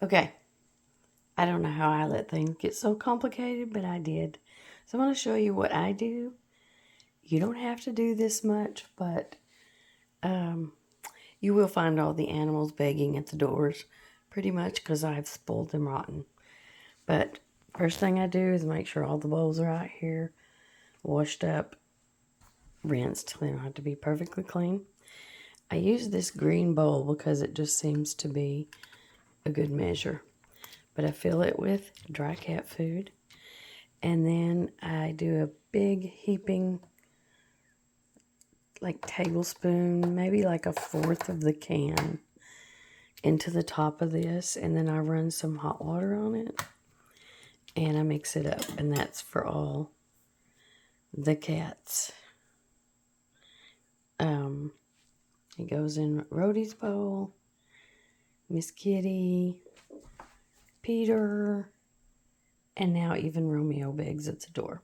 Okay, I don't know how I let things get so complicated, but I did. So I'm going to show you what I do. You don't have to do this much, but you will find all the animals begging at the doors pretty much because I've spoiled them rotten. But first thing I do is make sure all the bowls are out here, washed up, rinsed. They don't have to be perfectly clean. I use this green bowl because it just seems to be a good measure. But I fill it with dry cat food. And then I do a big heaping, like tablespoon, maybe like a fourth of the can into the top of this. And then I run some hot water on it. And I mix it up. And that's for all the cats. It goes in Rhodey's bowl, Miss Kitty, Peter, and now even Romeo begs at the door.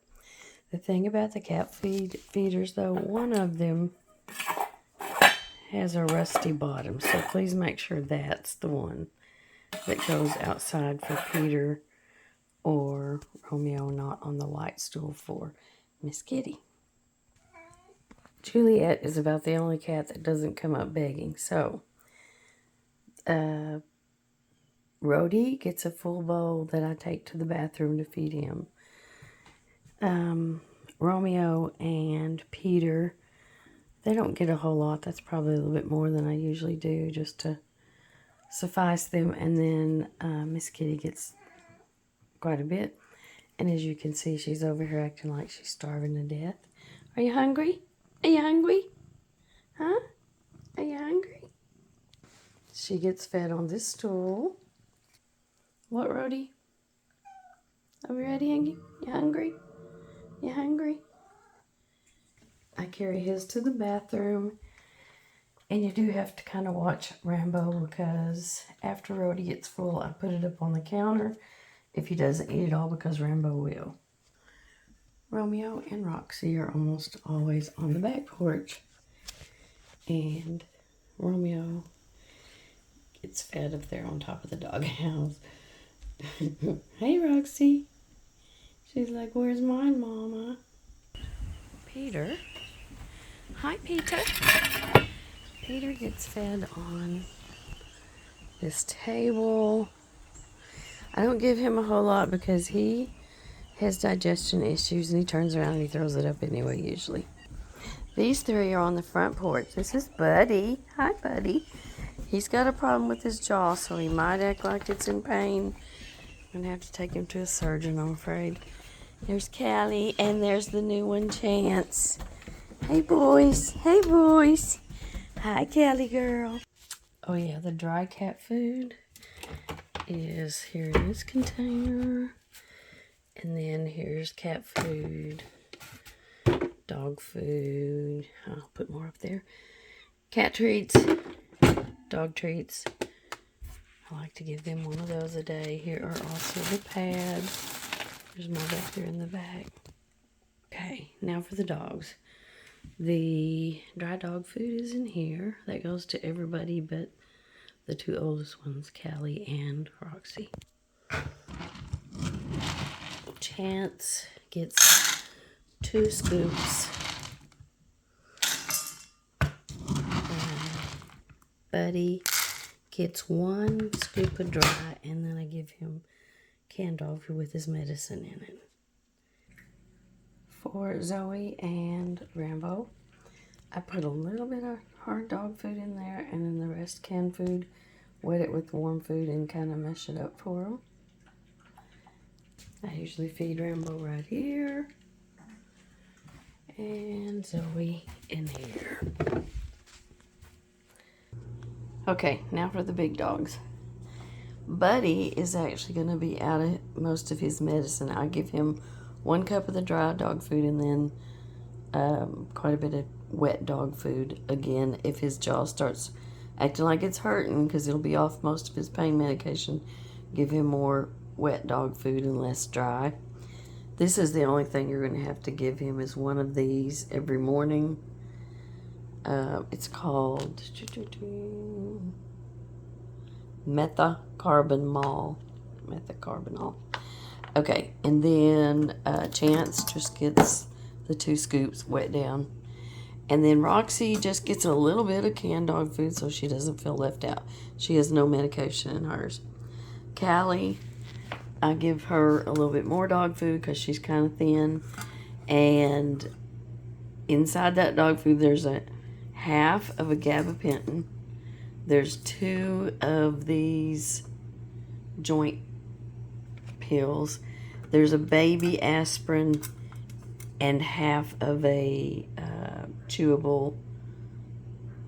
The thing about the cat feeders, though, one of them has a rusty bottom, so please make sure that's the one that goes outside for Peter or Romeo, not on the light stool for Miss Kitty. Juliet is about the only cat that doesn't come up begging, so Rhodey gets a full bowl that I take to the bathroom to feed him. Romeo and Peter, they don't get a whole lot. That's probably a little bit more than I usually do just to suffice them. And then Miss Kitty gets quite a bit. And as you can see, she's over here acting like she's starving to death. Are you hungry? Are you hungry? Huh? Are you hungry? She gets fed on this stool. What, Rhodey? Are we ready, Angie? You hungry? You hungry? I carry his to the bathroom. And you do have to kind of watch Rambo because after Rhodey gets full, I put it up on the counter if he doesn't eat it all because Rambo will. Romeo and Roxy are almost always on the back porch. And Romeo gets fed up there on top of the doghouse. Hey, Roxy. She's like, where's mine, Mama? Peter. Hi, Peter. Peter gets fed on this table. I don't give him a whole lot because he has digestion issues and he turns around and he throws it up anyway usually. These three are on the front porch. This is Buddy. Hi, Buddy. He's got a problem with his jaw, so he might act like it's in pain. I'm going to have to take him to a surgeon, I'm afraid. There's Callie, and there's the new one, Chance. Hey, boys. Hey, boys. Hi, Callie girl. Oh, yeah, the dry cat food is here in this container. And then here's cat food, dog food. I'll put more up there. Cat treats, dog treats. I like to give them one of those a day. Here are also the pads. There's more back there in the back. Okay, now for the dogs. The dry dog food is in here. That goes to everybody but the two oldest ones, Callie and Roxy. Chance gets 2 scoops. Buddy gets 1 scoop of dry, and then I give him canned dog food with his medicine in it. For Zoe and Rambo, I put a little bit of hard dog food in there, and then the rest canned food, wet it with warm food, and kind of mesh it up for them. I usually feed Rambo right here, and Zoe in here. Okay, now for the big dogs. Buddy is actually going to be out of most of his medicine. I give him 1 cup of the dry dog food and then quite a bit of wet dog food again if his jaw starts acting like it's hurting because it'll be off most of his pain medication. Give him more wet dog food and less dry. This is the only thing you're going to have to give him is one of these every morning. It's called methocarbamol. Okay, and then Chance just gets the 2 scoops wet down. And then Roxy just gets a little bit of canned dog food so she doesn't feel left out. She has no medication in hers. Callie, I give her a little bit more dog food because she's kind of thin. And inside that dog food, there's a half of a gabapentin. There's 2 of these joint pills. There's a baby aspirin and half of a chewable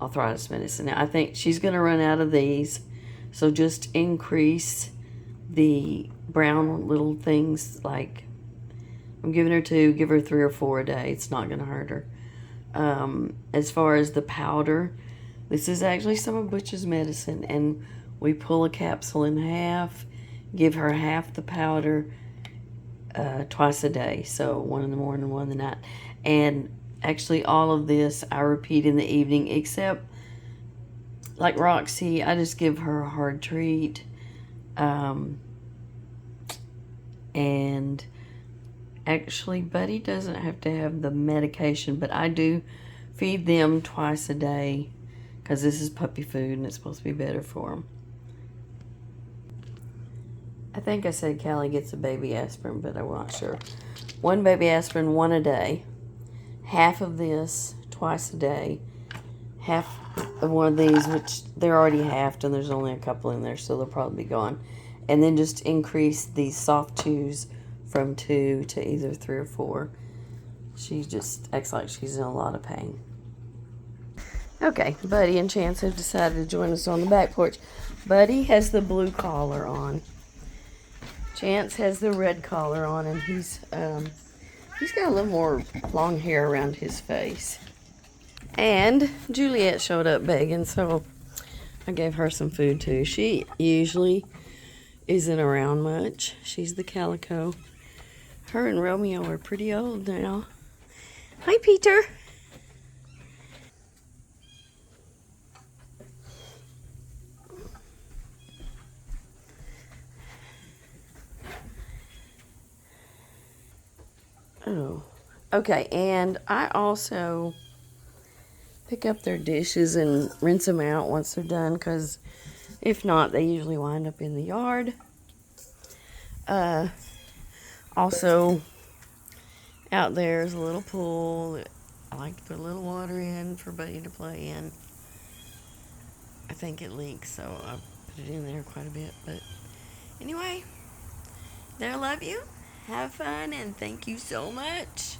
arthritis medicine. Now, I think she's going to run out of these, so just increase the brown little things. Like, I'm giving her 2, give her 3 or 4 a day. It's not going to hurt her. As far as the powder, this is actually some of Butch's medicine, and we pull a capsule in half, give her half the powder twice a day. So 1 in the morning, 1 in the night. And actually all of this I repeat in the evening, except like Roxy, I just give her a hard treat. And actually Buddy doesn't have to have the medication, but I do feed them twice a day because this is puppy food and it's supposed to be better for them. I think I said Callie gets a baby aspirin, but I'm not sure. 1 baby aspirin, 1 a day. Half of this twice a day. Half of one of these, which they're already halved, and there's only a couple in there, so they'll probably be gone. And then just increase these soft chews from 2 to either 3 or 4. She just acts like she's in a lot of pain. Okay, Buddy and Chance have decided to join us on the back porch. Buddy has the blue collar on. Chance has the red collar on, and he's got a little more long hair around his face. And Juliet showed up begging, so I gave her some food too. She usually isn't around much. She's the calico. Her and Romeo are pretty old now. Hi, Peter. Oh, okay, and I also pick up their dishes and rinse them out once they're done, because if not, they usually wind up in the yard. Also, out there is a little pool that I like to put a little water in for Buddy to play in. I think it leaks, so I put it in there quite a bit, but anyway, there, love you. Have fun, and thank you so much.